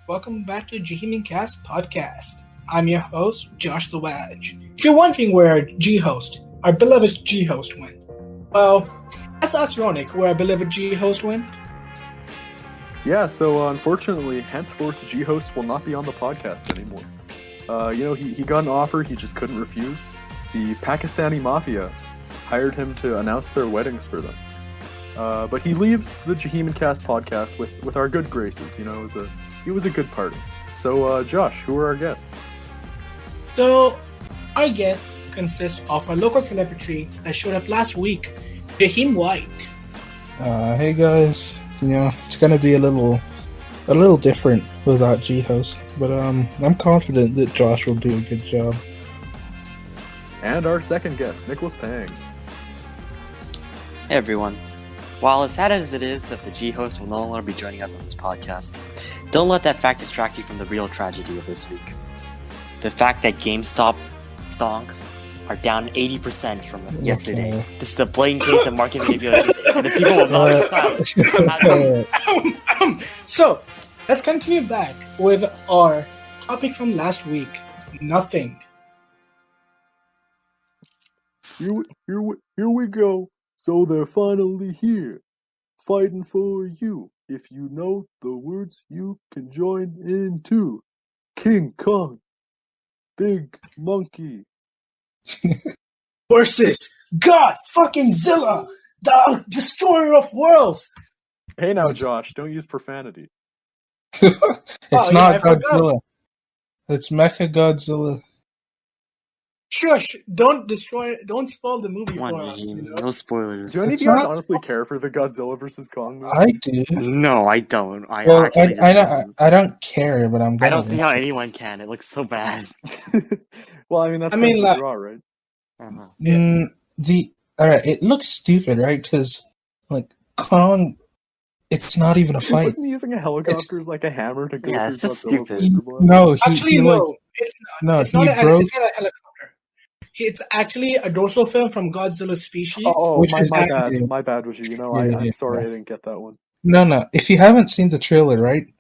Welcome back to Jaheim Cast Podcast. I'm your host, Josh the Wadge. If you're wondering where our G-host, our beloved G-host went, well, that's us, Ronick, where our beloved G-host went. Yeah, so unfortunately, henceforth, G-host will not be on the podcast anymore. He got an offer he just couldn't refuse. The Pakistani mafia hired him to announce their weddings for them. But he leaves the Jaheim Cast podcast with our good graces. It was a good party. So, Josh, who are our guests? So, our guests consist of a local celebrity that showed up last week, Jaheim White. Hey guys, it's gonna be a little different without G-host, but I'm confident that Josh will do a good job. And our second guest, Nicholas Pang. Hey everyone. While as sad as it is that the G-host will no longer be joining us on this podcast, don't let that fact distract you from the real tragedy of this week. The fact that GameStop stonks are down 80% from yesterday. Okay. This is a blatant case of market manipulation, and the people will not decide. So, let's continue back with our topic from last week, nothing. Here we go. So they're finally here, fighting for you. If you know the words, you can join in too. King Kong, Big Monkey. Versus God fucking Zilla, the destroyer of worlds. Hey now, Josh, don't use profanity. It's not Godzilla. It's Mecha Godzilla. Shush! Don't spoil the movie Come for on, us. no spoilers. Do any of It's you guys not- honestly care for the Godzilla vs. Kong movie? I do. No, I don't. I don't care, but I'm gonna. I don't see how anyone can. It looks so bad. Well, I mean, that's I mean, the like- draw, right? Uh-huh. Alright, it looks stupid, right? Because Kong, it's not even a fight. Wasn't he using a helicopter as like a hammer to go Yeah, through it's just Godzilla's stupid. laser blast? No, Actually, no, it's not. no, It's he not a broke. helicopter. It's actually a dorsal fin from Godzilla's species. Oh, Which my is bad. active. My bad, Vijay. Yeah, I'm yeah, sorry yeah. I didn't get that one. No. If you haven't seen the trailer, right?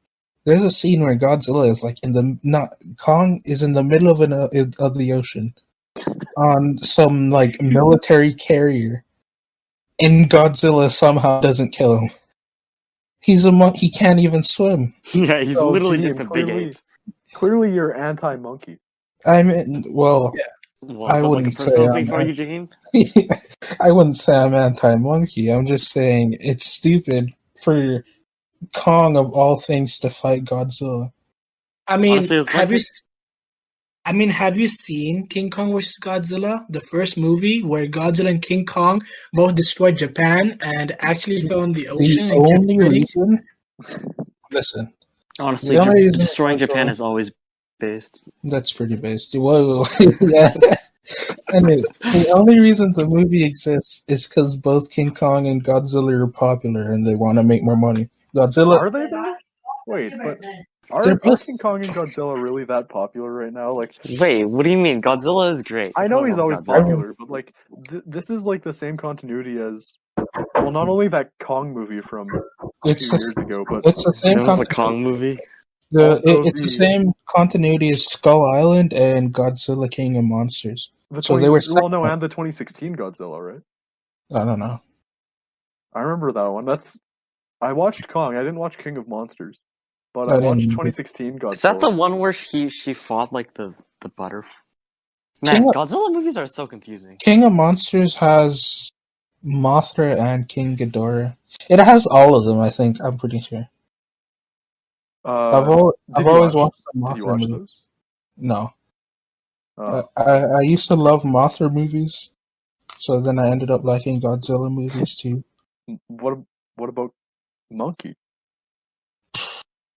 There's a scene where Godzilla is Kong is in the middle of the ocean on some military carrier, and Godzilla somehow doesn't kill him. He's a monk. He can't even swim. Yeah, he's So, literally James, just a big ape. Clearly, you're anti-monkey. I mean, well, Well, I is that like a wouldn't say personal I'm thing for not- you, Jaheim? I wouldn't say I'm anti-monkey. I'm just saying it's stupid for Kong of all things to fight Godzilla. I mean, Honestly, it's have like you? Have you seen King Kong vs. Godzilla, the first movie where Godzilla and King Kong both destroyed Japan and actually fell in the ocean? The and kept only fighting? reason, listen, Honestly, The only reason destroying Godzilla- Japan is always based. that's pretty basic. Whoa. Yeah. Anyway, the only reason the movie exists is because both King Kong and Godzilla are popular and they want to make more money. Godzilla, Are they though? Wait, but They're are both- King Kong and Godzilla really that popular right now? Like, Wait, what do you mean? Godzilla is great. I know he's always Godzilla. popular, but like, this is like the same continuity as, well, not only that Kong movie from a It's few the- years ago, but it's the same There was a continuity. Kong movie. Also It's the the- same continuity as Skull Island and Godzilla King of Monsters. so they were and the 2016 Godzilla, right? I don't know. I remember that one. I watched Kong. I didn't watch King of Monsters, but I I didn't watched either. 2016 Godzilla. Is that the one where she fought like the butter? Man, King of- Godzilla movies are so confusing. King of Monsters has Mothra and King Ghidorah. It has all of them, I think. I'm pretty sure. I've did always you watched the Did you Mothra watch movies. those? No. Oh. I used to love Mothra movies, so then I ended up liking Godzilla movies too. What about Monkey?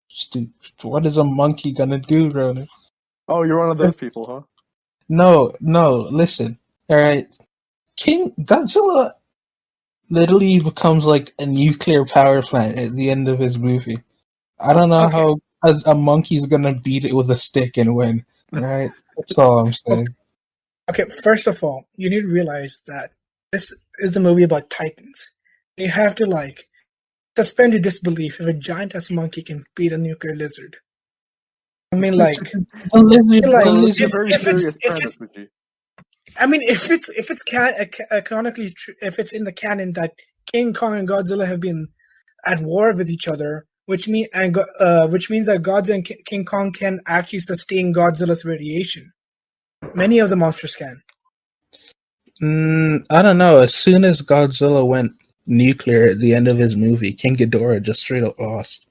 Stupid. What is a monkey gonna do, Ronan? Oh, you're one of those people, huh? No, listen. Alright. King Godzilla literally becomes like a nuclear power plant at the end of his movie. I don't know Okay. how a monkey's gonna beat it with a stick and win. Right? That's all I'm saying. Okay, first of all, you need to realize that this is a movie about titans. You have to suspend your disbelief if a giant ass monkey can beat a nuclear lizard. I mean, like, The lizard, like, the Well, lizard. it's a very if it's- serious if premise, Muji. I mean, if it's canonically if it's in the canon that King Kong and Godzilla have been at war with each other, which means that Godzilla and King Kong can actually sustain Godzilla's radiation. Many of the monsters can. I don't know. As soon as Godzilla went nuclear at the end of his movie, King Ghidorah just straight up lost.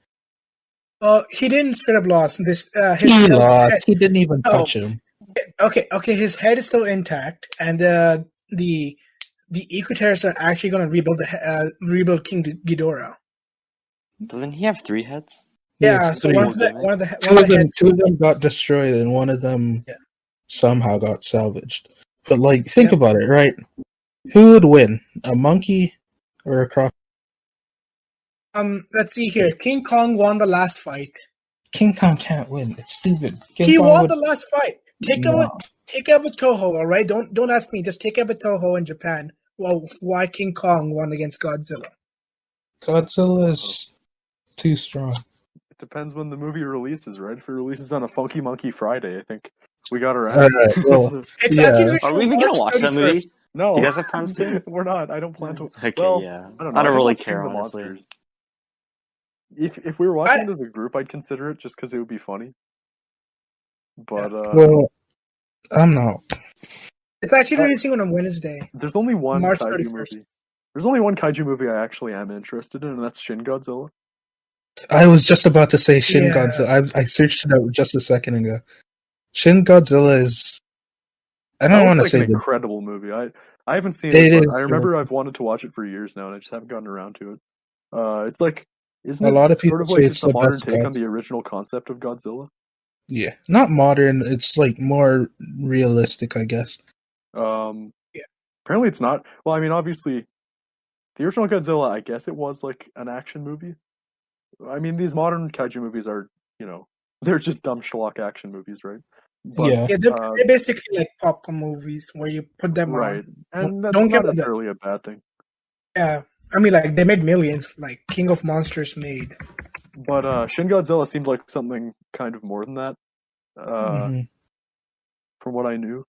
He didn't straight up lost this. He lost. He didn't even touch him. Okay. His head is still intact, and the Equatars are actually going to rebuild King Ghidorah. Doesn't he have 3 heads? Yeah, Yes, so three. one of the Two of them got destroyed, and one of them somehow got salvaged. But like, think about it, right? Who would win, a monkey or a crocodile? Let's see here. King Kong won the last fight. King Kong can't win. It's stupid. He won the last fight. Take it with Toho, all right? Don't ask me. Just take it with Toho in Japan. Well, why King Kong won against Godzilla? Godzilla's too strong. It depends when the movie releases, right? If it releases on a Funky Monkey Friday, I think we got our All right. Well, It's yeah. actually Are we even gonna watch that movie? No, Do you guys have plans to? We're not. I don't plan to. Okay, well, yeah. I don't know. I don't really watch care, King of the honestly. Monsters. If we were watching it as a group, I'd consider it just because it would be funny. But well, I'm not. It's actually releasing on a Wednesday. there's only one March kaiju 31st. movie. There's only one kaiju movie I actually am interested in, and that's Shin Godzilla. I was just about to say Shin Yeah. Godzilla. I searched it out just a second ago. Shin Godzilla is. I That don't looks want to like say an the. incredible movie. I haven't seen It it, but is, I remember I've wanted to watch it for years now, and I just haven't gotten around to it. It's like, isn't A it lot of people sort of say like it's just a the modern best take on Godzilla. the original concept of Godzilla? Yeah, not modern. It's like more realistic, I guess. Apparently it's not. Well, I mean, obviously, the original Godzilla, I guess it was like an action movie. I mean, these modern kaiju movies are, they're just dumb schlock action movies, right? But, Yeah. Yeah, they're basically like popcorn movies where you put them right. on. And that's Don't get not with that. necessarily a bad thing. Yeah, I mean, like they made millions. Like King of Monsters made. But Shin Godzilla seemed like something kind of more than that, Mhm. from what I knew.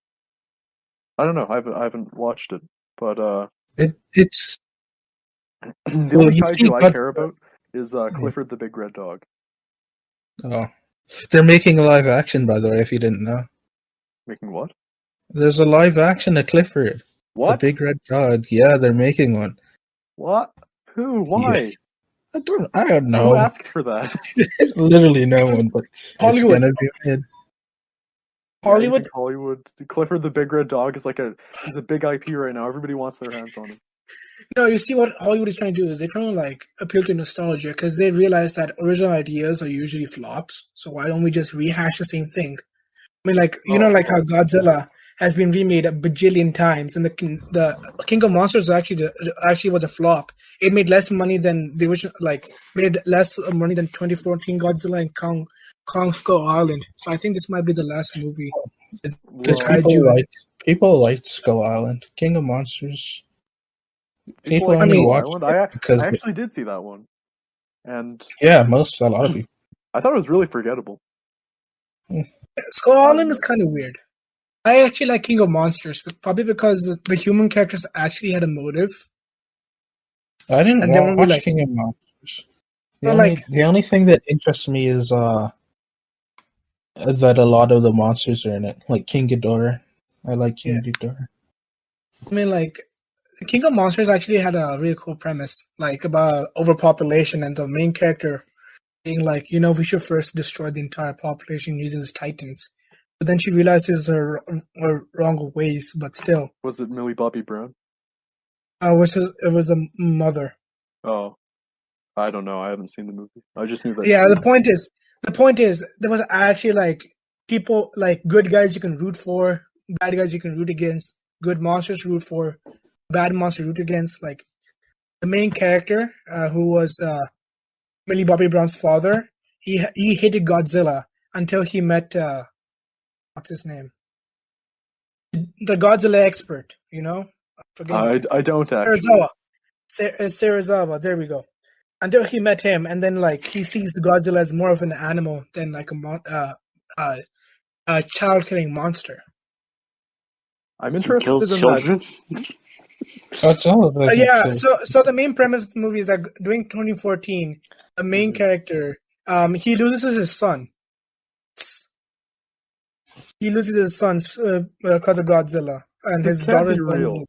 I don't know. I haven't watched it, but It's the Well, only you see kaiju I Godzilla- care about is Clifford the Big Red Dog. oh, they're making a live action, by the way. If you didn't know, Making what? there's a live action of Clifford, What? the big red dog. Yeah, they're making one. What? Who? Why? Yeah. I don't Who know. asked for that? Literally no one, but it's Hollywood. gonna be made. Hollywood. Yeah, you think Hollywood. Clifford the Big Red Dog is he's a big IP right now. Everybody wants their hands on him. No, you see what Hollywood is trying to do is they're trying to like appeal to nostalgia because they realize that original ideas are usually flops. So why don't we just rehash the same thing? I mean, like like how Godzilla has been remade a bajillion times, and the King of Monsters actually was a flop. It made less money than the original, like made less money than 2014 Godzilla and Kong Skull Island. So I think this might be the last movie. Because Well, people like Skull Island, King of Monsters. People like only Skull watch Island. it because I actually did see that one, and a lot of people. I thought it was really forgettable. Skull Island is kind of weird. I actually like King of Monsters, but probably because the human characters actually had a motive. I didn't And then when we, watch like- King of Monsters. So, The only thing that interests me is that a lot of the monsters are in it, like King Ghidorah. I like King Ghidorah. I mean, like, King of Monsters actually had a really cool premise, like about overpopulation and the main character being like, we should first destroy the entire population using these titans. But then she realizes her wrong ways, but still. Was it Millie Bobby Brown? It was the mother. Oh, I don't know. I haven't seen the movie. I just knew that. Yeah, the point is, there was actually like people, like good guys you can root for, bad guys you can root against, good monsters root for, bad monsters root against. Like the main character, who was Millie Bobby Brown's father, he hated Godzilla until he met what's his name, the Godzilla expert. I don't actually. Serizawa. There we go. Until he met him, and then like he sees Godzilla as more of an animal than like a a child-killing monster. I'm He interested kills in children. Godzilla doesn't Yeah, kill. so the main premise of the movie is that during 2014, the main character, he loses his son. He loses his son because of Godzilla, and This his can't daughter's be real. born.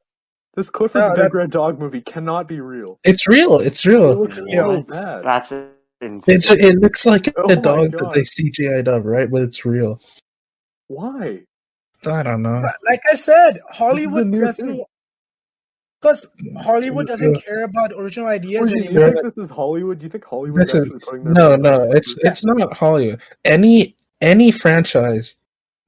This Clifford the No, Big Red Dog movie cannot be real. It's real. It's It real. looks Yeah. so What? bad. That's insane. It looks like Oh a my dog that God. they CGI'd up, right? But it's real. Why? I don't know. Like I said, This is a Hollywood new doesn't, thing. because Hollywood doesn't care about original ideas Wait, you anymore. think this is Hollywood? Do you think Hollywood This is is actually putting their no, faith no. on It's not Hollywood. Any franchise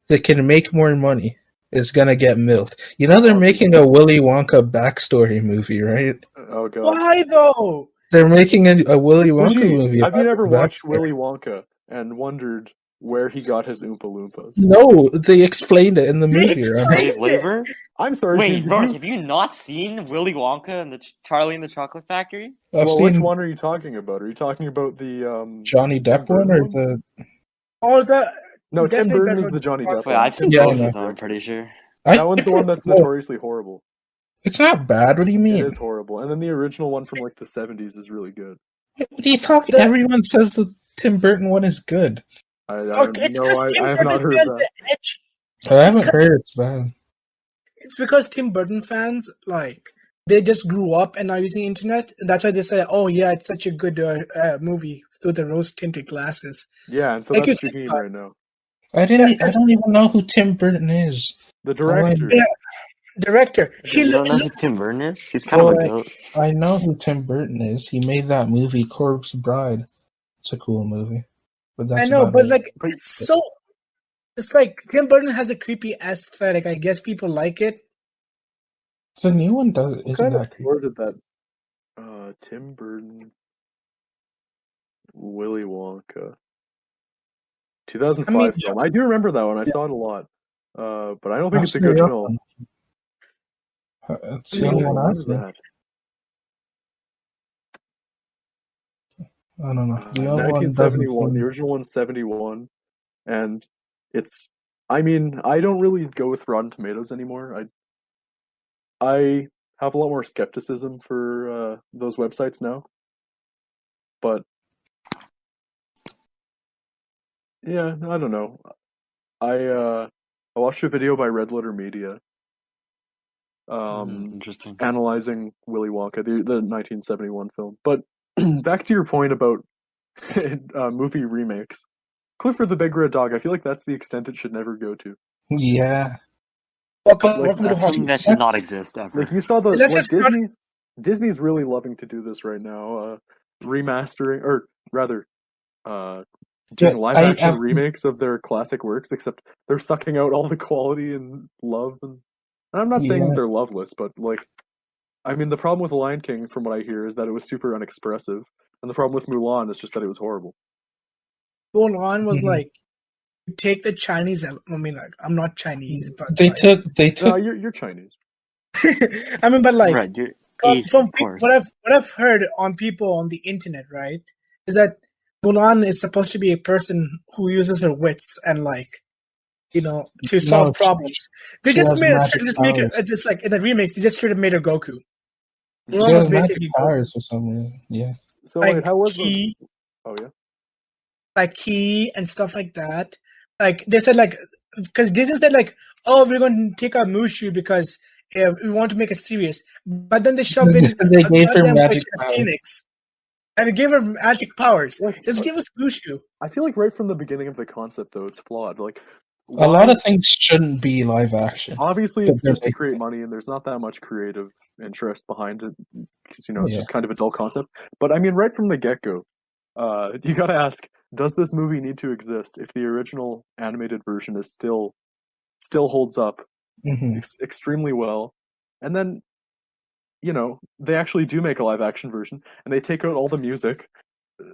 that can make more money is gonna get milked. You know they're making a Willy Wonka backstory movie, right? Oh God. Why though? They're making a Willy Wonka movie. Have you about ever his watched backstory. Willy Wonka and wondered where he got his Oompa Loompas? No, they explained it in the They movie. Right? Slave labor? I'm sorry. Wait, did Rourke, you... have you not seen Willy Wonka and the Charlie and the Chocolate Factory? I've Well, which seen one are you talking about? Are you talking about the Johnny Tim Depp one or Burton the? Or the No, Tim definitely Burton better is than the Johnny Godfather. Depp Wait, one. I've seen Yeah, I both know. of them, I'm pretty sure. That one's the one that's No, notoriously horrible. it's not bad. What do you It mean? is horrible. And then the original one from like the 70s is really good. What are you talking? Everyone says the Tim Burton one is good. Okay, it's because I Tim have Burton not heard fans that. the edge. I haven't 'cause- heard it's bad. It's because Tim Burton fans they just grew up and are using internet. And that's why they say, "Oh yeah, it's such a good movie through the rose-tinted glasses." Yeah, and so Like that's you Jaheim said, right now. I don't even know who Tim Burton is. The director. Yeah. Director. You don't know who Tim Burton is? He's kind of a goat. I know who Tim Burton is. He made that movie Corpse Bride. It's a cool movie. But that's I know, about but it. like it's like Tim Burton has a creepy aesthetic. I guess people like it. The new one isn't Kind of that creepy. worded that Tim Burton Willy Wonka 2005 film. I do remember that one. I saw it a lot. But I don't think it's a good film. It's the only one What I've is seen. that? I don't know. The other one 1971. The doesn't original one's 71, and it's. I mean, I don't really go with Rotten Tomatoes anymore. I have a lot more skepticism for those websites now. But yeah, I don't know. I watched a video by Red Letter Media. Interesting. Analyzing Willy Wonka, the 1971 film. But back to your point about movie remakes. Clifford the Big Red Dog, I feel like that's the extent it should never go to. Yeah. Welcome to That's something that should not exist ever. Like you saw the Let's like just start- Disney's really loving to do this right now, remastering or rather doing live action remakes of their classic works, except they're sucking out all the quality and love and I'm not saying they're loveless, but like I mean the problem with The Lion King from what I hear is that it was super unexpressive. And the problem with Mulan is just that it was horrible. Mulan was like take the Chinese. I mean, like I'm not Chinese, but they took. No, you're Chinese. I mean, but like right, you're Asian, from of course. what I've heard on people on the internet, right, is that Mulan is supposed to be a person who uses her wits and to solve problems. They just made it just like in the remakes. They just straight up made her Goku. Mulan was basically powers for some reason. Yeah. So like wait, how was he, Oh yeah. Like key and stuff like that. Like they said, because Disney said oh, we're going to take our Mushu because we want to make it serious. But then they shoved in. They gave her magic powers. Phoenix, and it gave her magic powers. Just give us Mushu. I feel like right from the beginning of the concept, though, it's flawed. Like a lot of things shouldn't be live action. Obviously, it's just to create money, and there's not that much creative interest behind it because it's just kind of a dull concept. But I mean, right from the get-go, you got to ask: does this movie need to exist if the original animated version is still holds up extremely well? And then, they actually do make a live-action version, and they take out all the music,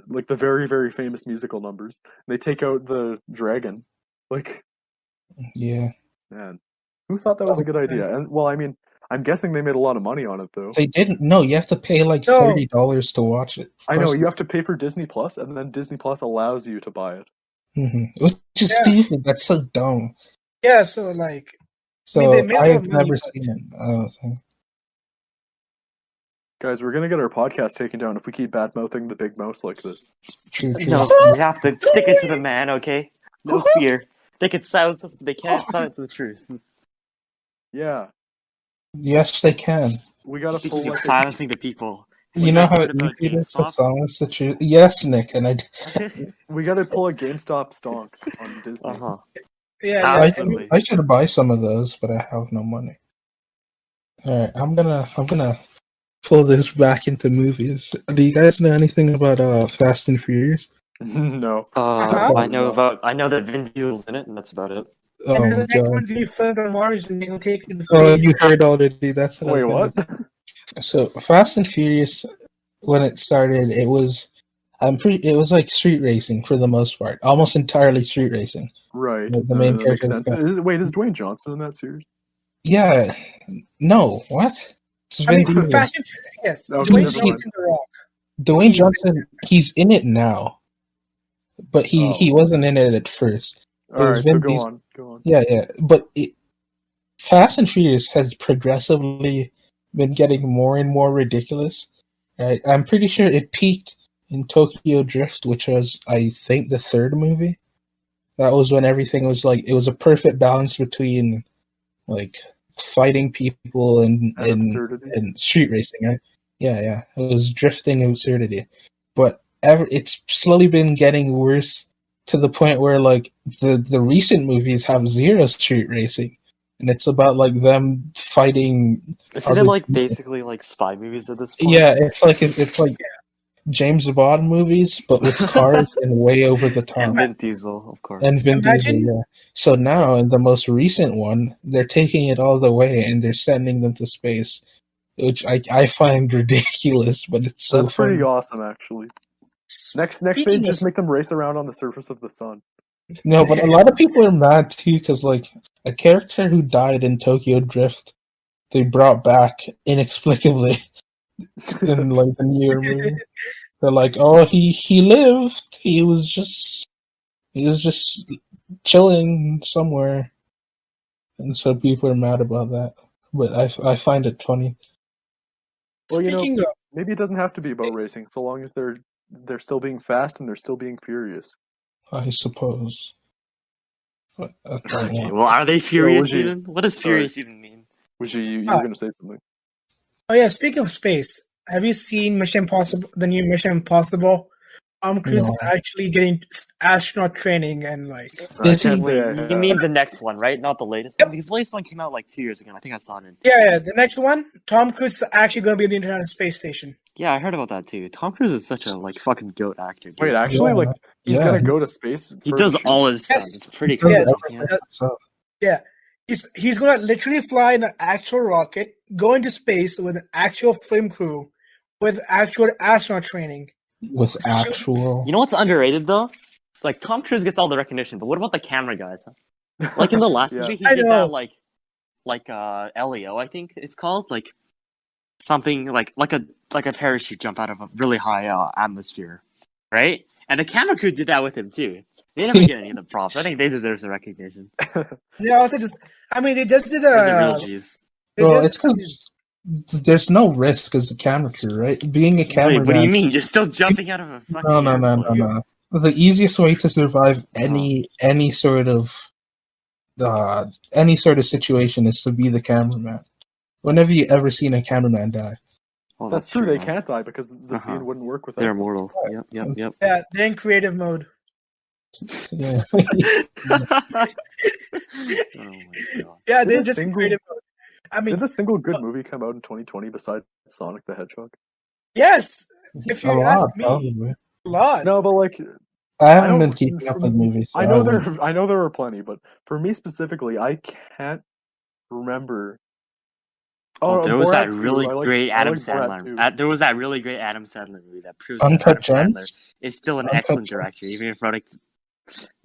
like the very, very famous musical numbers. They take out the dragon, Yeah. Man, who thought that was a good idea? And well, I mean, I'm guessing they made a lot of money on it, though. They didn't. No, you have to pay $30 to watch it. I know you have to pay for Disney Plus, and then Disney Plus allows you to buy it. Which is Yeah. stupid. That's so dumb. Yeah, so like, So they made a lot I've of money, never but- seen it. I don't think. Guys, we're gonna get our podcast taken down if we keep bad mouthing the big mouse like this. True. No, we have to stick it to the man, okay? No fear. They can silence us, but they can't silence the truth. Yeah, Yes, they can. we gotta pull Speaking of like silencing the people, You know guys how heard about easy it is to GameStop? silence the truth? Yes, Nick, and we gotta pull a GameStop stonks on Disney. Uh-huh. Yeah, I, Absolutely. I should buy some of those, but I have no money. All right, I'm gonna pull this back into movies. Do you guys know anything about Fast and Furious? No. Uh-huh. I know that Vin Diesel's in it, and that's about it. And then Oh, the next God. one, you filmed on Mars and they will take you to Oh, space. you heard already. That's what I Wait, was what? gonna say. So Fast and Furious, when it started, it was like street racing for the most part, almost entirely street racing. Right. The main that makes character sense. is Wait, is Dwayne Johnson in that series? Yeah, no, what? It's I Vin mean, Diesel. Fast and yes, Okay, Dwayne never Johnson mind. and The Rock. Dwayne Johnson, he's in it now, but he wasn't in it at first. All right, was so Vin go Diesel. on. Go on. Yeah, but Fast and Furious has progressively been getting more and more ridiculous. Right? I'm pretty sure it peaked in Tokyo Drift, which was, I think, the third movie. That was when everything was like, it was a perfect balance between like fighting people and absurdity. and street racing, right? Yeah. It was drifting absurdity. But it's slowly been getting worse to the point where like the recent movies have zero street racing. And it's about like them fighting. Isn't it like basically like spy movies at this point? Yeah, it's like James Bond movies, but with cars and way over the top. And Vin Diesel, of course. And Vin Imagine- Diesel, yeah. So now, in the most recent one, they're taking it all the way and they're sending them to space, which I find ridiculous, but it's so That's pretty funny. awesome, actually. Next Speaking stage, of- just make them race around on the surface of the sun. No, but a lot of people are mad too, because like a character who died in Tokyo Drift, they brought back inexplicably in like the newer movie. They're like, oh, he lived. He was just chilling somewhere, and so people are mad about that. But I find it funny. Well, Speaking of, maybe it doesn't have to be about racing, so long as they're still being fast and they're still being furious. I suppose. But I don't Okay, know. well, are they furious Would you- even? What does furious even mean? You were going to say something. oh yeah, speaking of space, have you seen Mission Impossible? The new Mission Impossible. Cruise is No. actually getting astronaut training and like. I Is can't he- say I Wait, have. you mean the next one, right? Not the latest one? Because the latest one came out like 2 years ago. I think I saw it in. Yeah, the next one, Tom Cruise is actually going to be at the International Space Station. Yeah, I heard about that too. Tom Cruise is such a like fucking goat actor. Dude. Wait, actually, Yeah. like he's Yeah. gonna go to space. he for does the shoot? all his stuff. Yes. It's pretty He does crazy. everything Yeah. himself. Yeah, he's going to literally fly in an actual rocket, go into space with an actual film crew, with actual astronaut training. With actual. You know what's underrated though? Like Tom Cruise gets all the recognition, but what about the camera guys? Huh? Like in the last Yeah. movie, he I did know. that like LEO, I think it's called, like something like a parachute jump out of a really high atmosphere, right? And the camera crew did that with him too. They never get any of the props. I think they deserve some recognition. They also they just did They're the real a. G's. they Well, just- it's because there's no risk as a camera crew, right? Being a cameraman. Wait, what do you mean? You're still jumping out of a fucking No. airplane. The easiest way to survive any sort of situation is to be the cameraman. When have you ever seen a cameraman die? Oh, That's true. They huh? can't die because the Uh-huh. scene wouldn't work without. They're them. immortal. Yep. Yeah, they're in creative mode. Yeah. Oh my god. Yeah, Did they're a just in single- creative mode. I mean, Did a single good movie come out in 2020 besides Sonic the Hedgehog? yes. If you a ask lot, me, probably. a lot. No, but like I haven't don't- been keeping up with movies. So I know wouldn't- I know there were plenty, but for me specifically, I can't remember. Oh, there was Borat that 2. really I like- great I Adam like Borat Sandler. 2. There was that really great Adam Sandler movie that proves that Uncut Adam Gems? Sandler is still an Uncut excellent Gems? director, even if Roddick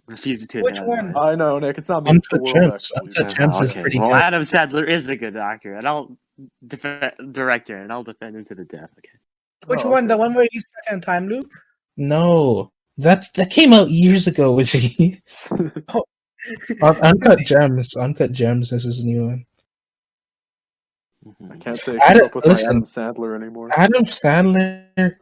refuses to Which admit one? otherwise. I know, Nick. It's not Meet the Uncut World, Gems. actually. Uncut Gems is Okay, pretty well, good. Adam Sandler is a good actor, and I'll defend him to the death. Okay. Which Oh, one? The okay. one where he's stuck in a time loop? No, That came out years ago, was he? Oh, Uncut Gems. Uncut Gems is his new one. I can't say I keep up with my Adam Sandler anymore. Adam Sandler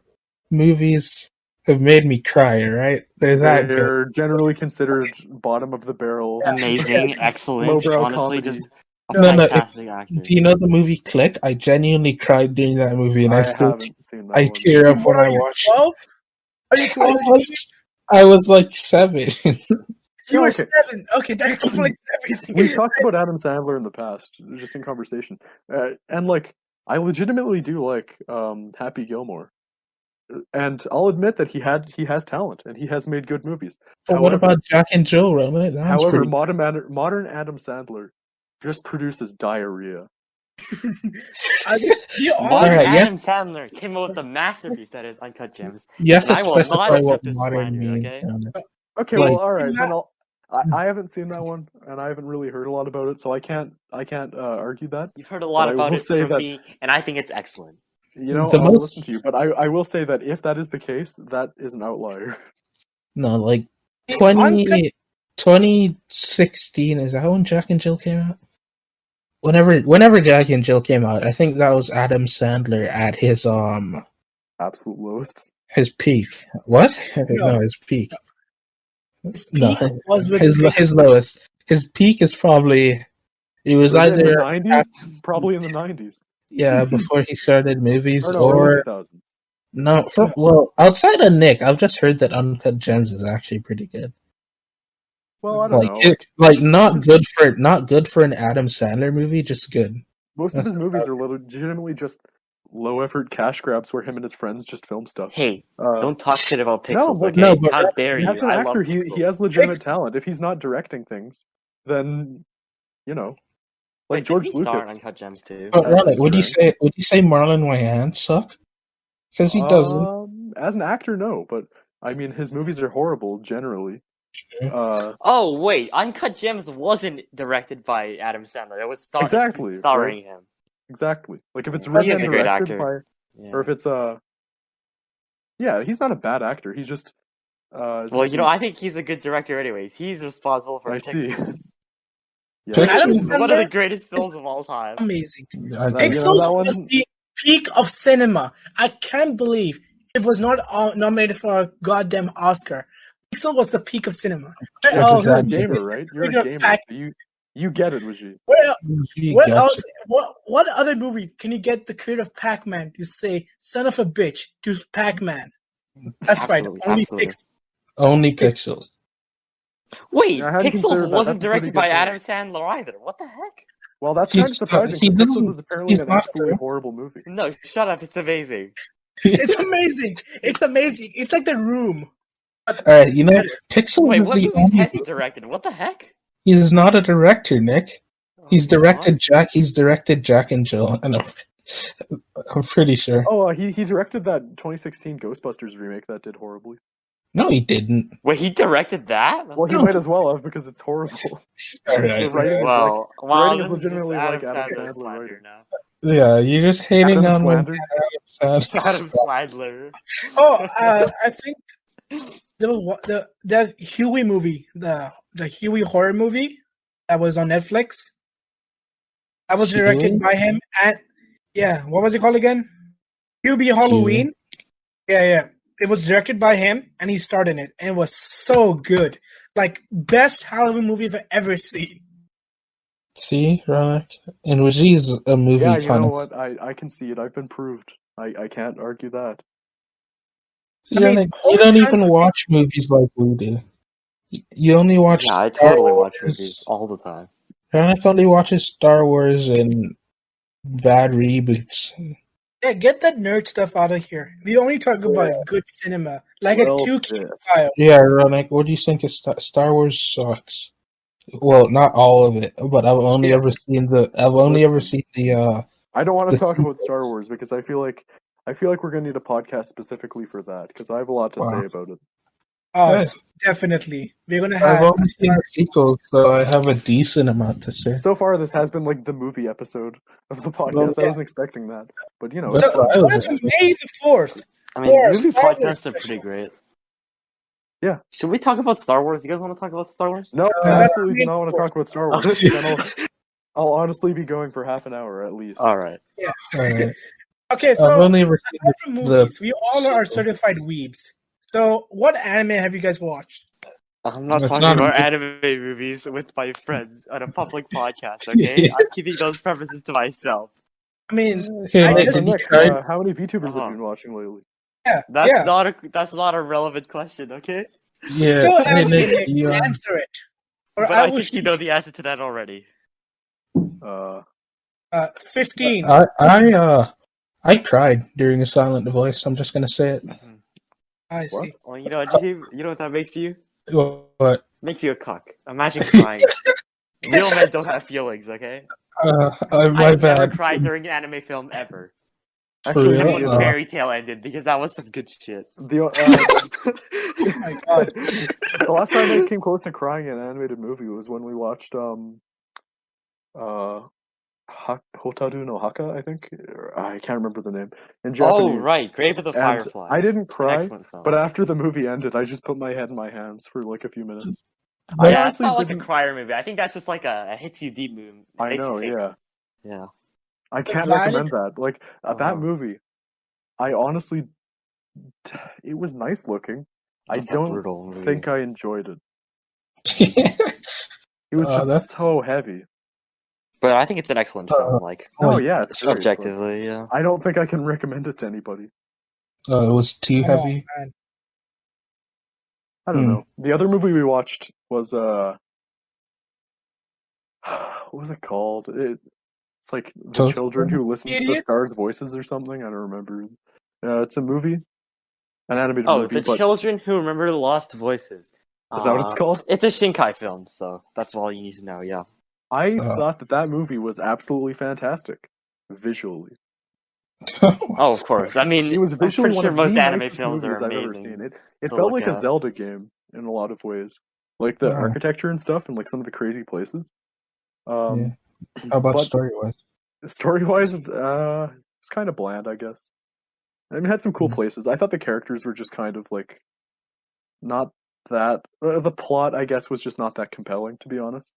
movies have made me cry, right? They're generally considered bottom of the barrel. Amazing, excellent, honestly, comedy. just a fantastic actor. Do you know the movie Click? I genuinely cried during that movie, and I still haven't seen that I one. tear up when I watch it. 12? Are you 12? I was like 7. You were 7. Okay, that explains everything. We talked about Adam Sandler in the past, just in conversation, and like I legitimately do like Happy Gilmore, and I'll admit that he has talent and he has made good movies. But however, what about Jack and Jill, Roman? However, modern Adam Sandler just produces diarrhea. Adam Sandler came up with a masterpiece that is Uncut Gems. You have to I will not specify what accept this modern slander, means. okay? Okay, Like- well, all right. Then I haven't seen that one, and I haven't really heard a lot about it, so I can't argue that. You've heard a lot But I about will it say from that- me, and I think it's excellent. You know, The I'll most- listen to you, but I will say that if that is the case, that is an outlier. No, like Uncut- 2016, is that when Jack and Jill came out? Whenever Jack and Jill came out, I think that was Adam Sandler at his Absolute lowest. his peak. What? No. No, his peak. His No, peak was with his lowest. His peak is probably it was Was it in either the 90s? Probably in the 90s. yeah before he started movies Or no, early or 2000s. no. Well, outside of Nick, I've just heard that Uncut Gems is actually pretty good. Well, I don't know. Not good for an Adam Sandler movie, just good. Most of his movies are legitimately just low effort cash grabs where him and his friends just film stuff. Hey, Uh, don't talk shit about Pixels, but- okay? no, but- How dare you? As an I love actor, Pixels. he has legitimate talent. If he's not directing things, then like Wait, George did he star in Lucas. Uncut Gems too? But That's Ronald, would you correct. say Marlon Wayans suck? Because he doesn't. As an actor, no, but I mean his movies are horrible generally. Oh wait, Uncut Gems wasn't directed by Adam Sandler. It was Exactly, starring him. Exactly. Like if it's He written is and a great directed actor. by, Yeah. or if it's yeah, he's not a bad actor. He just Well, I think he's a good director anyways. He's responsible for I see. Pixels. yeah. Adam It's one of the Sandler greatest films of all time. amazing. I That- think you know, Pixels that was one- the peak of cinema. I can't believe it was not nominated for a goddamn Oscar. Pixel was the peak of cinema. That's You're a exactly- gamer, right? You're a gamer. So you get it, Wajid. What else? What other movie can you get the creator of Pac-Man to say "son of a bitch" to Pac-Man? That's Absolutely, right. Only absolutely. Pixel. Only Pixels. Wait, Yeah, I hadn't considered Pixels that. wasn't That's a pretty directed good by point. Adam Sandler either. What the heck? Well, that's He's kind of surprising. he Because doesn't- Pixels is apparently he's an not absolutely there. horrible movie. No, shut up. It's amazing. It's amazing. It's amazing. It's like The Room. Alright, Pixels Wait, is what the movies only. has he directed? What the heck? He's not a director, Nick. He's Oh, directed Jack. He's directed Jack and Jill, and I'm pretty sure. Oh, he directed that 2016 Ghostbusters remake that did horribly. No, he didn't. Wait, he directed that? Well, he No. might as well have because it's horrible. Alright. The writing is Well, writing is this is just legitimately Adam like Adam Sandler Sandler slander writing. now. Yeah, you're just hating Adam on when Slander. Adam Sandler. Adam Sandler. Oh, I think there was the Huey movie, the Huey horror movie that was on Netflix. That was directed Huey? by him, and what was it called again? Huey Halloween. Yeah. It was directed by him, and he starred in it, and it was so good. Like best Halloween movie I've ever seen. See, Ronak? And Waji's a movie Yeah, you kind know of. what? I can see it. I've been proved. I can't argue that. You I mean, don't Horror even Transfer- watch movies like we do. You only watch. Yeah, I Star totally watch Wars. movies all the time. Ronak only watches Star Wars and bad reboots. Yeah, get that nerd stuff out of here. We only talk about good cinema, like Well, a 2K yeah. file. Yeah, Ronak, what do you think of Star Wars? Sucks. Well, not all of it, but I've only ever seen the. I don't want to The talk about sequels. Star Wars because I feel like we're gonna need a podcast specifically for that because I have a lot to Wow. say about it. Oh, Yeah. definitely. We're gonna I've have. only seen the sequels, so I have a decent amount to say. So far, this has been like the movie episode of the podcast. yeah. I wasn't expecting that, but you know, That's So, what I was May the 4th. I mean, Or movie Star Wars podcasts are special. pretty great. Should we talk about Star Wars? You guys want to talk about Star Wars? No, I absolutely do not want to talk about Star Wars. Okay. Then I'll honestly be going for half an hour at least. All right. Alright. Okay, I've so only aside received from the movies, we all are certified weebs. So, what anime have you guys watched? I'm not It's talking not about a- anime movies with my friends on a public podcast, okay? Yeah. I'm keeping those premises to myself. I mean, Okay, I Nick, just- So Nick, tried- how many VTubers Uh-huh. have you been watching lately? yeah, That's not a relevant question, okay? yeah, Still hey, anime, Nick, Nick, you, answer it. Or But I I will think you shoot know the answer to that already. 15. I cried during a silent voice. I'm just gonna say it. I see. What? Well, you know, Jaheim, you know what that makes you? What? Makes you a cuck. Imagine crying. Real men don't have feelings, okay? My I've never bad. cried during an anime film ever. Actually, real? Except when Fairy Tail ended, because that was some good shit. the Oh my god. the last time I came close to crying in an animated movie was when we watched Hotaru no Haka, I think. I can't remember the name. In Japanese. Oh, right. Grave of the And Fireflies. I didn't An cry, excellent film. but after the movie ended, I just put my head in my hands for like a few minutes. But- Yeah, it's not like a didn't- crier movie. I think that's just like a hits you deep movie. It I makes you know, think. yeah. Yeah. I can't Valid- recommend that. Like Uh-huh. that movie, I honestly, it was nice looking. That's I a don't brutal movie. think I enjoyed it. It was Oh, just that's- so heavy. But I think it's an excellent film. Like, Oh yeah, it's great, but objectively, yeah. I don't think I can recommend it to anybody. it was too Oh, heavy. man. I don't Hmm. know. The other movie we watched was what was it called? It's like the Totally. children who listen to the Idiot? stars' voices or something. I don't remember. It's a movie, an animated Oh, movie. the but children who remember the lost voices. is that what it's called? It's a Shinkai film, so that's all you need to know. Yeah. I thought that movie was absolutely fantastic, visually. Oh, of course. I mean, It was I'm visually pretty one sure of most the anime nicest films are movies I've ever amazing. seen. It to felt look like a at. Zelda game in a lot of ways, like the Yeah. architecture and stuff, and like some of the crazy places. Yeah. How about but story wise? story-wise, it's kind of bland, I guess. I mean, it had some cool Mhm. places. I thought the characters were just kind of like not that. The plot, I guess, was just not that compelling, to be honest.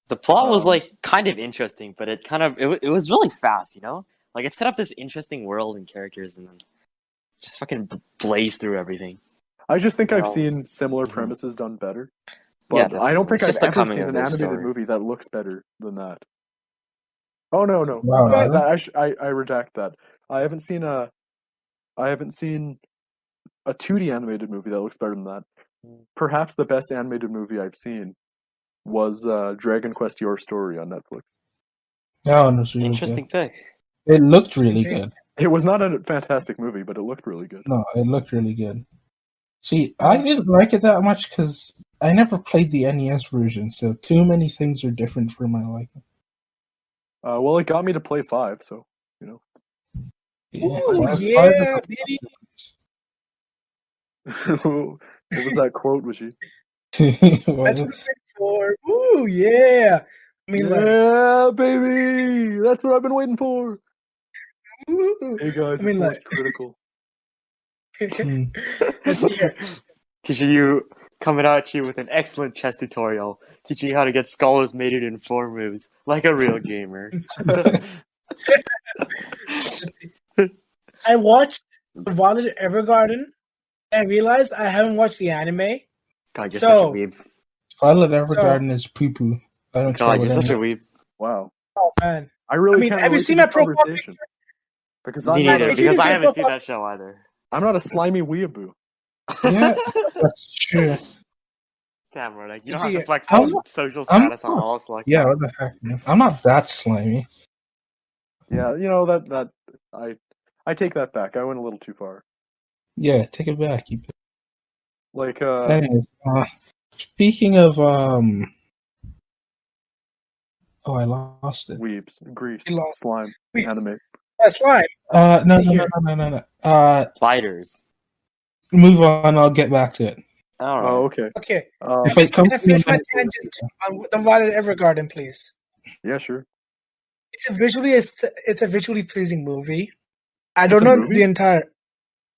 The plot was Um, like kind of interesting, but it was really fast, you know? Like it set up this interesting world and characters and then just fucking blazed through everything. I just think I've Well, seen similar mhm. premises done better. Yeah, But I don't definitely. think It's just I've a ever coming seen of an age animated story. movie that looks better than that. Oh no! Wow, I really? redact that. I haven't seen a 2D animated movie that looks better than that. Perhaps the best animated movie I've seen was Dragon Quest: Your Story on Netflix. That one was really Interesting pick. good. It looked really Okay. good. It was not a fantastic movie, but it looked really good. No, it looked really good. See, I didn't like it that much because I never played the NES version, so too many things are different for my liking. Well, it got me to play 5, so you know. Ooh, Five yeah, is a- baby. What was that quote? Was she? That's what I'm waiting for. Ooh, yeah. I mean, like, Yeah, baby, that's what I've been waiting for. ooh. Hey guys, I mean, it's like- critical. Hmm. Let's see here. Teaching you coming at you with an excellent chess tutorial, teaching you how to get scholars mated in 4 moves like a real gamer. I watched Violet Evergarden and realized I haven't watched the anime. God, you're So- such a weeb. Violet Evergarden is poo poo. I don't care God, what you're such a anyone- weeb. Wow, Oh man, I really I mean, can't have you relate seen to my this profile conversation because Me I'm not neither, if you because see I my haven't seen profile- that show either. not a slimy weeaboo. Yeah, that's true. Damn, right, like, you Let's don't have see to it. flex I'm on not- social I'm status on not- all like Yeah, that. what the heck, man? I'm not that slimy. Yeah, you know that I take that back. I went a little too far. Yeah, take it back. You... Like Anyways, speaking of oh, I lost it. weebs, grease, You lost. slime, Weebs. anime. slime. No, See no, here. no. Spiders. Move on. I'll get back to it. Alright. Oh, okay. Okay, If it comes can I to me, finish my tangent on the Violet Evergarden, please? Yeah, sure. It's a visually pleasing movie. I don't It's a know movie? the entire.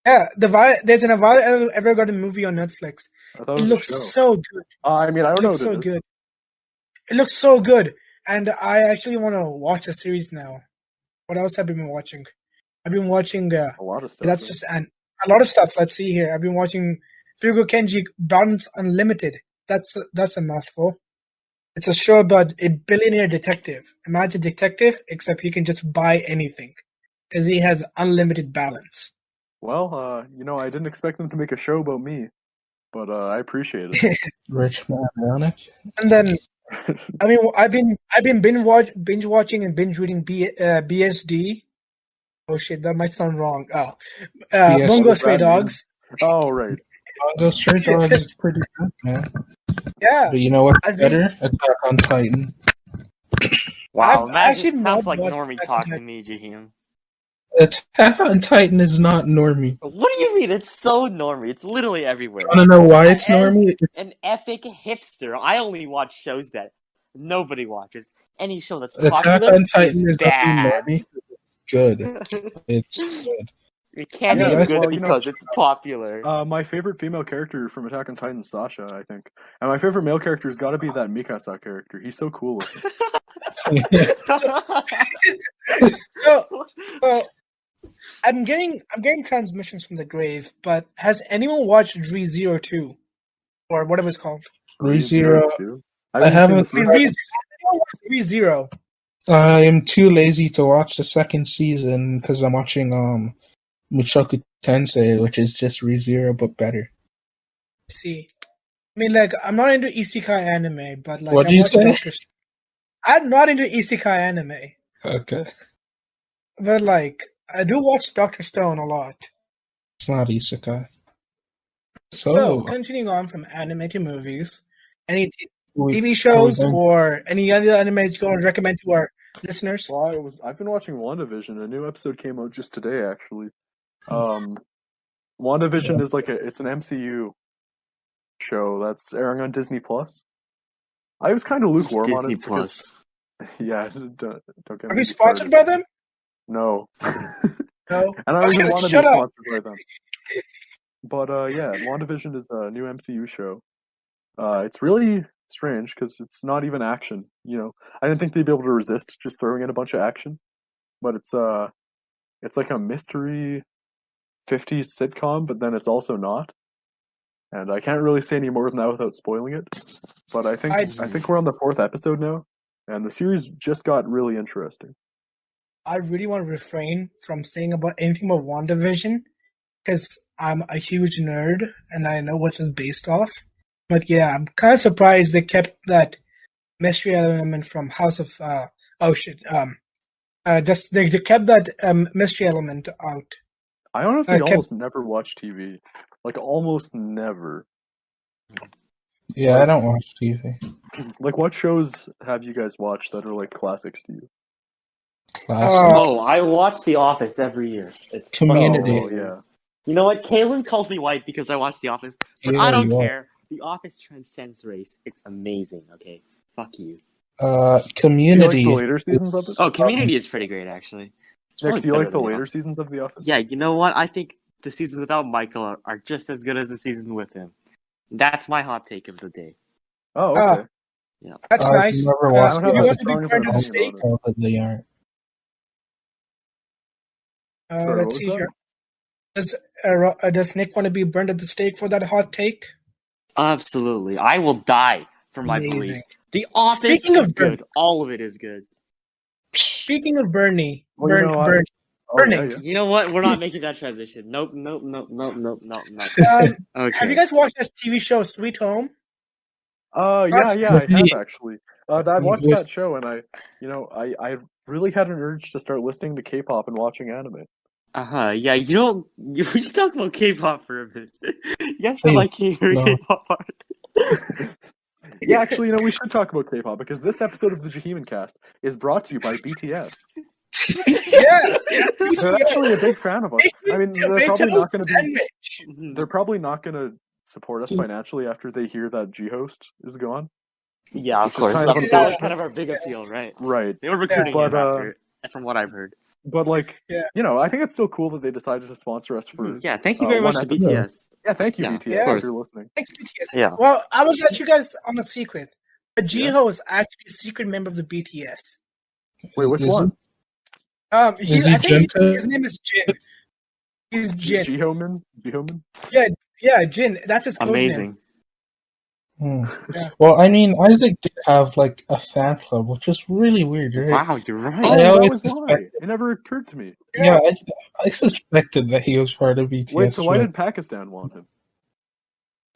Yeah, there's an Have I ever got a movie on Netflix. I thought It it was looks a show. so good. I mean, I don't It know looks what so it is. good. It looks so good, and I actually want to watch the series now. What else have I been watching? I've been watching. A lot of stuff. That's man. just a lot of stuff. Let's see here. I've been watching Fugo Kenji Balance Unlimited. That's a mouthful. It's a show about a billionaire detective. Imagine detective, except he can just buy anything because he has unlimited balance. Well, I didn't expect them to make a show about me, but I appreciate it. Rich man, ironic. And then, I mean, I've been binge watching and binge reading BSD. Oh shit, that might sound wrong. BSD. Bungo Stray Brand new. Dogs. Oh, right. Bongo Stray Dogs is pretty good, man. Yeah, But you know what's I've better? Attack on Titan. Wow, I've actually imagine, sounds not like watched normie Attack talk on to me, Jaheim. Attack on Titan is not normie. What do you mean? It's so normie. It's literally everywhere. I don't know why it's As normie. an epic hipster, I only watch shows that nobody watches. Any show that's Attack popular on Titan is is only bad. normie. It's good. It's good. It can't Yeah, be well, good you know- because it's popular. My favorite female character from Attack on Titan is Sasha, I think. And my favorite male character has got to be that Mikasa character. He's so cool looking. So I'm getting transmissions from the grave, but has anyone watched ReZero 2 or whatever it's called? ReZero. I haven't- I mean, ReZero. I am too lazy to watch the second season because I'm watching Mushoku Tensei, which is just ReZero but better. See, I mean, like, I'm not into isekai anime, but like, What'd I you watch say? Doctor Stone. I'm not into isekai anime, Okay, but like, I do watch Doctor Stone a lot. it's not isekai. So, So, continuing on from anime to movies, any we- TV shows going- or any other animes you want to recommend to our listeners? Well, I've been watching WandaVision. A new episode came out just today, actually. WandaVision is it's an MCU show that's airing on Disney Plus. I was kind of lukewarm on Disney it. Plus. Yeah, don't get Are me we sponsored started. by them? No. No. And I don't even Okay, want to be shut up. sponsored by them. But yeah, WandaVision is a new MCU show. It's really strange because it's not even action. I didn't think they'd be able to resist just throwing in a bunch of action. But it's like a mystery 50s sitcom, but then it's also not. And I can't really say any more than that without spoiling it. But I think we're on the 4th episode now, and the series just got really interesting. I really want to refrain from saying about anything about WandaVision because I'm a huge nerd and I know what's it based off. But yeah, I'm kind of surprised they kept that mystery element from House of just they kept that mystery element out. I honestly kept- almost never watch TV. Like, almost never. yeah, I don't watch TV. Like, what shows have you guys watched that are, like, classics to you? Classic. Oh, I watch The Office every year. It's Community. Oh, yeah. You know what? Kaylin calls me white because I watch The Office, but Yeah, I don't you are. care. The Office transcends race. It's amazing. Okay, fuck you. Do you Community. like the later seasons of it? Oh, Community is pretty great actually. It's Nick, probably do you better like the than later seasons of The Office? Yeah, you know what? I think the seasons without Michael are just as good as the season with him. That's my hot take of the day. Oh, Ah. okay. That's I've nice. never watched do you The want Office. to be Strong burned at the opinion stake? about Probably aren't. Sorry, what Let's was see that? here. Does Nick want to be burned at the stake for that hot take? Absolutely, I will die for my Amazing. beliefs. The Office Speaking of is good. All of it is good. Speaking of Bernie, Well, you know, Bernie. Oh, yeah, Burning. yeah. You know what? We're not making that transition. Nope. Have Okay. you guys watched this TV show Sweet Home? Yeah, I have Yeah. actually. I watched that show, and I really had an urge to start listening to K-pop and watching anime. Yeah. You should talk about K-pop for a bit. Yes, I Please, like your no. K-pop part. Yeah, actually, we should talk about K-pop because this episode of the Jaheim Cast is brought to you by BTS. Yeah. They're actually a big fan of us. I mean, they're probably not going to be. Sandwich. They're probably not going to support us financially after they hear that G-Host is gone. Yeah, of Which is course. kind That of was unfortunate. kind of our big appeal, right? Right. They were recruiting But, him after, from what I've heard. But like, Yeah. I think it's still cool that they decided to sponsor us for. Yeah, thank you very much one to episode. BTS. Yeah, thank you, Yeah, BTS, of if course. you're listening. Thanks, BTS. Yeah. Well, I will let you guys on a secret. The Yeah? Jiho is actually a secret member of the BTS. Wait, which Is one? I he think Jin? his name is Jin. He's Jin. Jihoman? Yeah, Jin. That's his code name. Amazing. Hmm. Yeah. Well, I mean, Isaac did have like a fan club, which is really weird, right? Wow, you're right. Oh, I that always was why. suspected. It never occurred to me. Yeah, I suspected that he was part of BTS. Wait, so why but did Pakistan want him?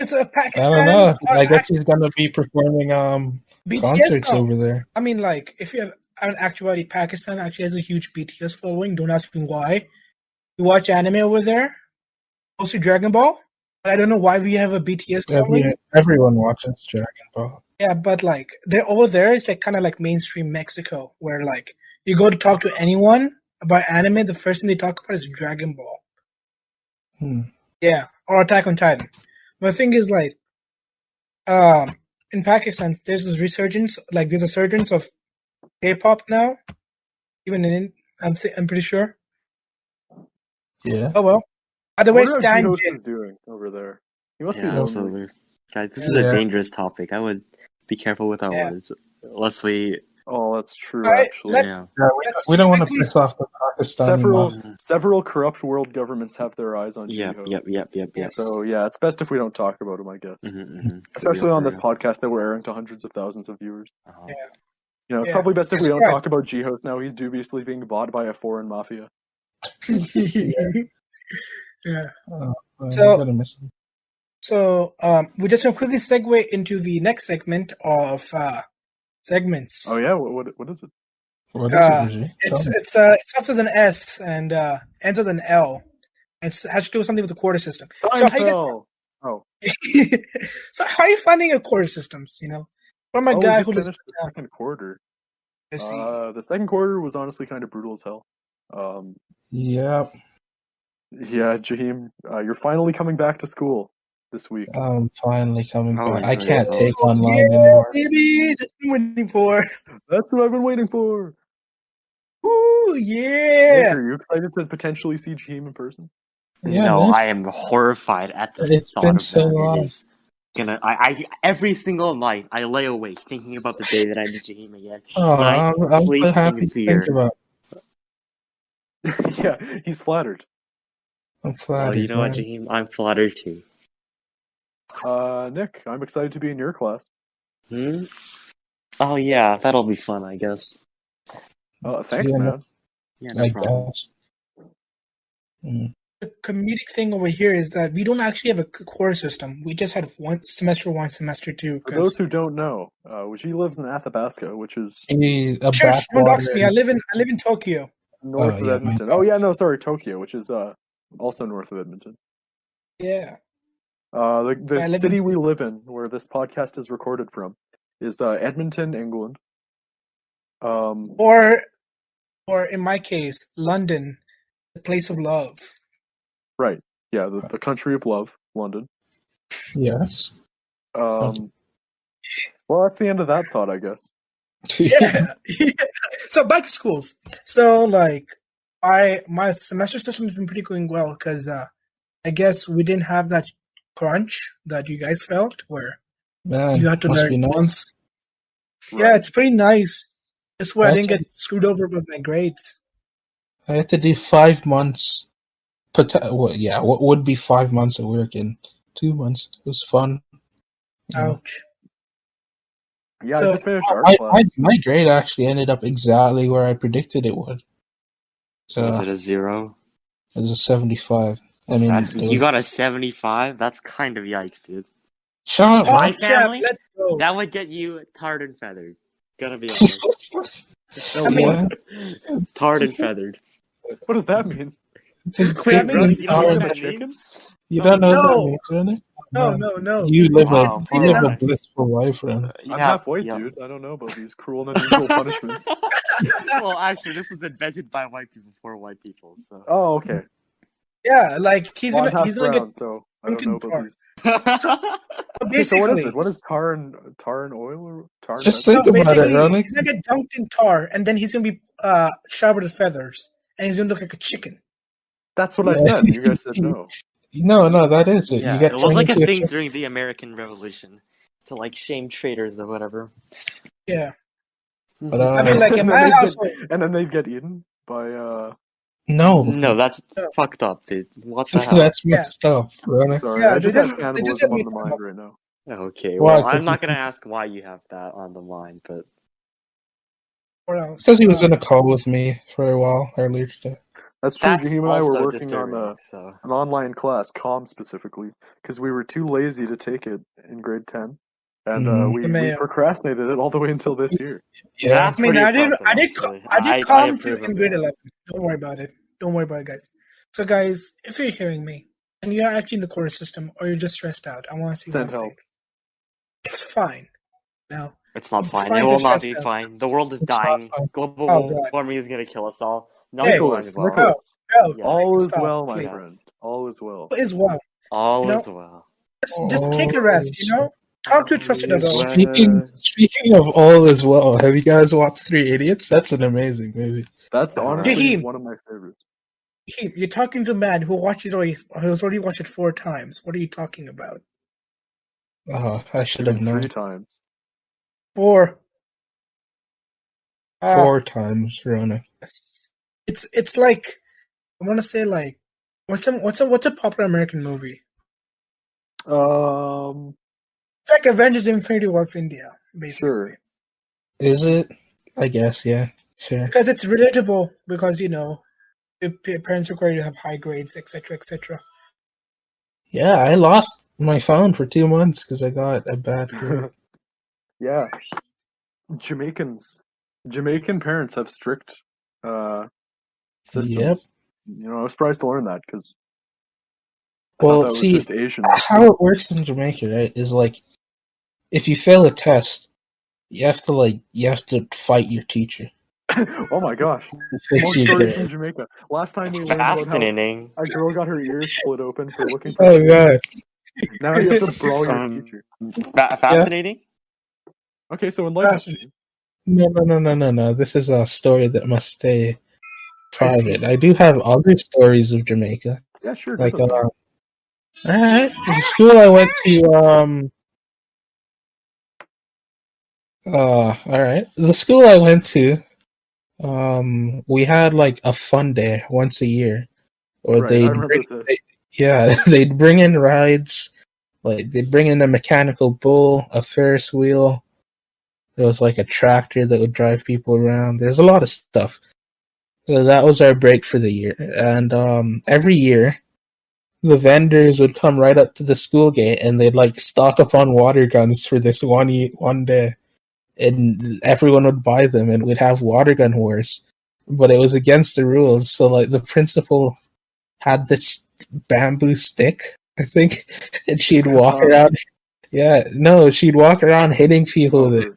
It's a I Pakistan. don't know. I guess he's gonna be performing BTS concerts song. over there. I mean, like, if you have an actuality, Pakistan actually has a huge BTS following. Don't ask me why. You watch anime over there, mostly Dragon Ball. But I don't know why we have a BTS following. Everyone watches Dragon Ball. Yeah, but like they're over there. It's like kind of like mainstream Mexico, where like you go to talk to anyone about anime, the first thing they talk about is Dragon Ball. Yeah, or Attack on Titan. But the thing is, like, in Pakistan, there's this resurgence. Like, there's a surgence of K-pop now. Even in, I'm pretty sure. Yeah. Oh well. Otherwise, What Stan are Jin. doing over there? He must be Yeah, lonely. absolutely. Guys, this is a dangerous topic. I would be careful with our words. Lest we... Oh, that's true, Alright, actually. Yeah. We don't want to piss off the Pakistani Several corrupt world governments have their eyes on Yep. Jiho. So, yeah, it's best if we don't talk about him, I guess. Especially on this podcast that we're airing to hundreds of thousands of viewers. Yeah. It's probably best if we don't talk about Jiho now. He's dubiously being bought by a foreign mafia. Yeah. I'm gonna miss him. So we're just gonna quickly segue into the next segment of segments. Oh yeah, what is it? What is it, Reggie? It starts with an S and ends with an L. It has to do with something with the quarter system. Seinfeld. So how are you finding your quarter systems? From a guy who finished the second quarter. The second quarter was honestly kind of brutal as hell. Yeah, Jaheim, you're finally coming back to school this week. I'm finally coming back. I can't yourself. take online anymore. Baby, that's what I'm waiting for. That's what I've been waiting for. Ooh, yeah. Nick, are you excited to potentially see Jaheim in person? Yeah, no, man. I am horrified at the It's thought been of so that. long. It is gonna. I every single night I lay awake thinking about the day that I meet Jaheim again. I'm sleep so happy in to fear. think about. Yeah, he's flattered. I'm Oh, flattered. you know what, man. Jaheim? I'm flattered too. Nick, I'm excited to be in your class. Oh yeah, that'll be fun, I guess. Thanks, Yeah, man. Yeah, I no problem. guess. The comedic thing over here is that we don't actually have a quarter system. We just had semester 1, semester 2. For those who don't know, he lives in Athabasca, which is He's a Sure, don't dox backwater. me. I live in Tokyo. north of yeah, Edmonton. my Oh yeah, no, sorry, Tokyo, which is also north of Edmonton. Yeah. The I live city in- we live in, where this podcast is recorded from, is Edmonton, England. Or in my case, London, the place of love. Right. Yeah, the country of love, London. Yes. Well, that's the end of that thought, I guess. Yeah. So back to schools. So like, my semester system has been pretty going well because I guess we didn't have that crunch that you guys felt where Man, you had to must be learn nice. once. Right. Yeah, it's pretty nice. Just where I didn't That's get screwed over with my grades. I had to do 5 months. What would be 5 months of work in 2 months? It was fun. You know. Ouch. Yeah, So, I just finished art class. My grade actually ended up exactly where I predicted it would. So Was it a 0? it was a 75. I mean, You got a 75? That's kind of yikes, dude. shut up, My man. Top champ, family? let's go. That would get you tarred and feathered. Gonna be honest. I mean- Tarred and feathered. What does that mean? That means- You don't know what that chicken? means? You don't know No. what that means, really? No. You live Wow, you live a wow. blissful life, man. I'm half white, dude. I don't know about these cruel and unusual punishments. Well, actually, this was invented by white people for white people, so. Oh, okay. Yeah, like he's Well, I'm gonna half get brown, so I don't know about Pumpkin these. basically. So what is it? What is tar and oil or tar and Just red? think about it, basically, Ronnie. he's gonna get dunked in tar, and then he's gonna be showered with feathers, and he's gonna look like a chicken. That's what I said. You guys said no. No, that is it. Yeah, You get it was turned like a into thing chicken. during the American Revolution to like shame traitors or whatever. Yeah. But I mean, like in and, my then household. and then they'd get eaten by no, No, that's No. fucked up, dude. What the hell? that's Yeah. messed up, Rona. Sorry, Yeah, I they just have just cannibalism get me on the mind right now. Okay, Why? well, I'm not gonna ask why you have that on the mind, but What else? Because he was in a call with me for a while earlier today. That's true. that's Jaheim and I were also working on disturbing. So an online class, comm specifically, because we were too lazy to take it in grade 10. And Mhm. we procrastinated it all the way until this year. Yeah, that's I mean, pretty I did impressive, actually. I did I calm to approve in of grade that. 11. Don't worry about it. Don't worry about it, guys. So, guys, if you're hearing me and you're actually in the quarter system or you're just stressed out, I want to see Send one help. thing. It's fine. Now, It's not it's fine. fine It to will not stress be out. fine. The world is It's not dying. fine. Global Oh, God. warming is gonna kill us all. Nothing Hey, going well. Nicholas. no, Yes. All is stop, well, my please. friend. All is well. All is well. All You know, is well. just take a rest, you know? Talk to a trusted All is adult. well. Speaking of all as well, have you guys watched Three Idiots? That's an amazing movie. That's honestly Jaheim. one of my favorites. Hey, you're talking to a man who who's already watched it 4 times. What are you talking about? Oh, I should I have mean, known. 3 times. 4. 4 times, Rona. It's like I want to say like what's a popular American movie? It's like Avengers: Infinity War of India, basically. Sure. Is it? I guess, yeah. Sure. Because it's relatable. Because your parents require you to have high grades, etc., etc. Yeah, I lost my phone for 2 months because I got a bad grade. Yeah. Jamaican parents have strict systems. Yep. I was surprised to learn that because I thought Well, that was see, just Asian. how it works in Jamaica, right, is like, if you fail a test, you have to fight your teacher. Oh my gosh. Fix More your stories grade. from Jamaica. Last time we learned about how Fascinating. a girl got her ears split open for looking for Oh god. Now you have to brawl your teacher. Fascinating? Okay, so enlighten us. No. This is a story that must stay private. I do have other stories of Jamaica. Yeah, sure. Like, give us one. alright. The school I went to, alright. The school I went to, we had like a fun day once a year. Or Right, I remember this. they'd bring in rides. Like, they'd bring in a mechanical bull, a Ferris wheel. There was like a tractor that would drive people around. There's a lot of stuff. So that was our break for the year. And every year, the vendors would come right up to the school gate and they'd like stock up on water guns for this one day. And everyone would buy them and we'd have water gun wars. But it was against the rules. So like the principal had this bamboo stick, I think, and she'd walk around. Yeah, no, she'd walk around hitting people with it.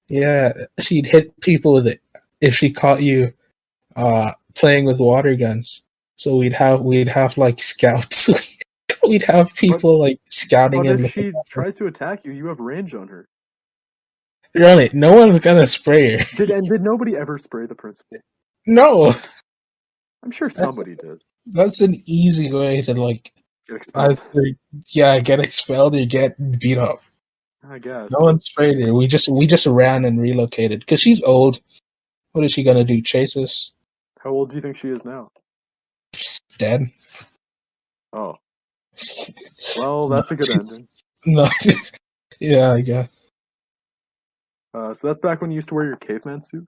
Yeah, she'd hit people with it if she caught you playing with water guns. So we'd have like scouts. We'd have people like scouting But in. if she tries to attack you, you have range on her. Really, no one's gonna spray her. Did nobody ever spray the principal? No, I'm sure somebody did. that's an easy way to like Get expelled. either get expelled or get beat up. I guess. No one sprayed her. We just ran and relocated because she's old. What is she gonna do? Chase us? How old do you think she is now? Dead? Oh. Well, that's a good ending. No. Yeah, I guess. So that's back when you used to wear your caveman suit?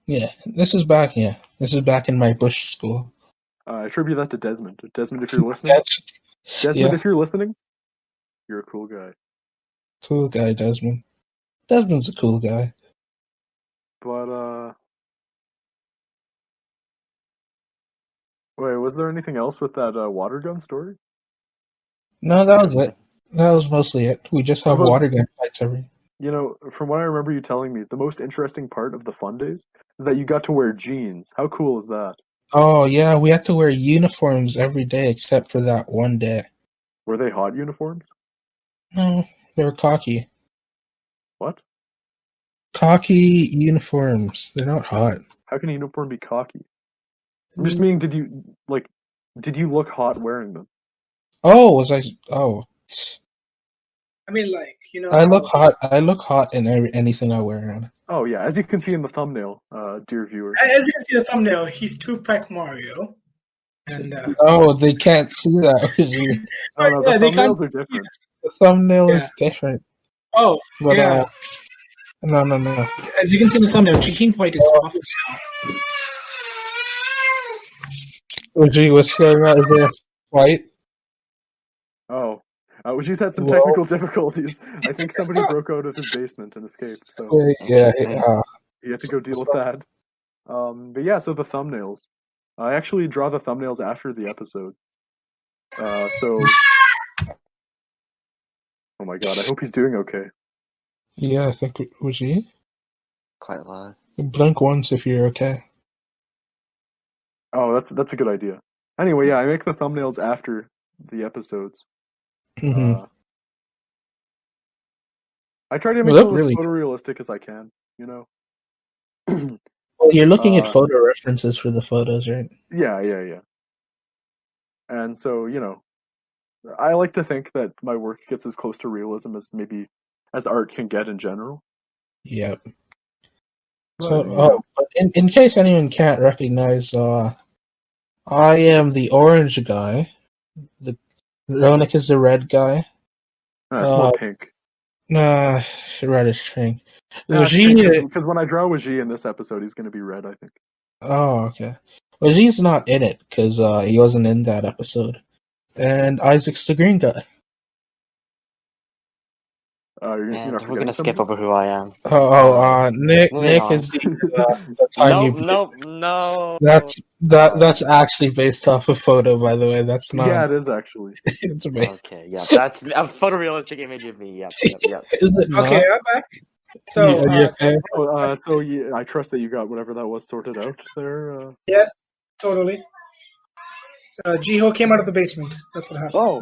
Yeah, this is back. Yeah, this is back in my bush school. I attribute that to Desmond. Desmond, if you're listening, if you're listening, you're a cool guy. Cool guy, Desmond. Desmond's a cool guy. But wait, was there anything else with that water gun story? No, that was it. That was mostly it. We just have water gun fights every. From what I remember you telling me, the most interesting part of the fun days is that you got to wear jeans. How cool is that? Oh yeah, we had to wear uniforms every day except for that one day. Were they hot uniforms? No, they were cocky. What? Cocky uniforms. They're not hot. How can a uniform be cocky? I'm just meaning, did you look hot wearing them? Oh, was I? Oh, I mean, like, you know. I look hot. I look hot in anything I wear on. Oh yeah, as you can see in the thumbnail, dear viewer. As you can see the thumbnail, he's Two-Pack Mario. And Oh, they can't see that. No, the thumbnails are different. The thumbnail is different. Oh, But, yeah. No. As you can see in the thumbnail, Jaheim White is off as hell. Oh, gee, what's going on? Is there a fight? Oh, she's had some technical difficulties. I think somebody broke out of his basement and escaped, so Yeah. he had to go deal with that. But yeah, so the thumbnails. I actually draw the thumbnails after the episode. So, oh my god, I hope he's doing okay. Yeah, I think was he? Quite loud. Blink once if you're okay. Oh, that's a good idea. Anyway, yeah, I make the thumbnails after the episodes. Mm-hmm. I try to make them as photorealistic as I can, you know? Well, you're looking at photo references for the photos, right? Yeah. And so, you know, I like to think that my work gets as close to realism as art can get in general. Yep. So, but in case anyone can't recognize, I am the orange guy. Ronik is the red guy. It's more pink. Nah, reddish pink. Because when I draw Wajie in this episode, he's going to be red, I think. Oh, okay. Wajie's not in it because he wasn't in that episode. And Isaac's the green guy. We're gonna skip over who I am. Nick is the tiny. No. That's actually based off a photo, by the way. That's not. Yeah, it is actually. It's based. Okay, yeah, that's a photorealistic image of me. Yep. Okay, I'm back. So, okay? I trust that you got whatever that was sorted out there. Yes, totally. Jiho came out of the basement. That's what happened. Oh.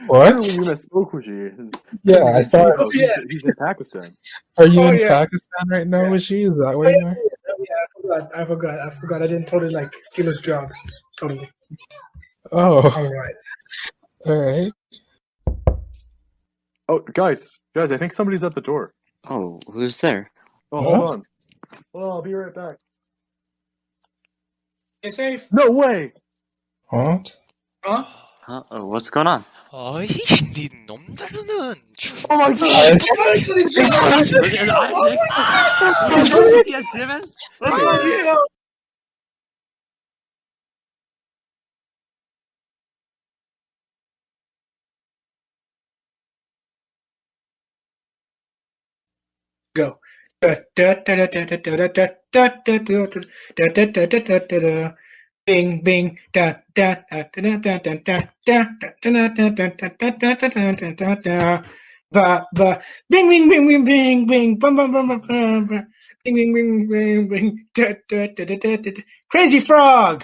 What? Apparently you misspoke with you. Yeah, I thought. He's in Pakistan. Are you in Pakistan right now, Wajie? Is that where you are? Yeah, I forgot. I didn't totally steal his job. Totally. Oh. All right. Oh, guys, I think somebody's at the door. Oh, who's there? Oh, hold on. Well, I'll be right back. Stay safe. No way! What? Huh? Oh, what's going on? 어이, 네 놈들은 Oh my god! Go. Bing bing da da da da da da da da da da bing bing bing bing bing bing bum bum bum bum bing bing bing bing bing da da da da da crazy frog.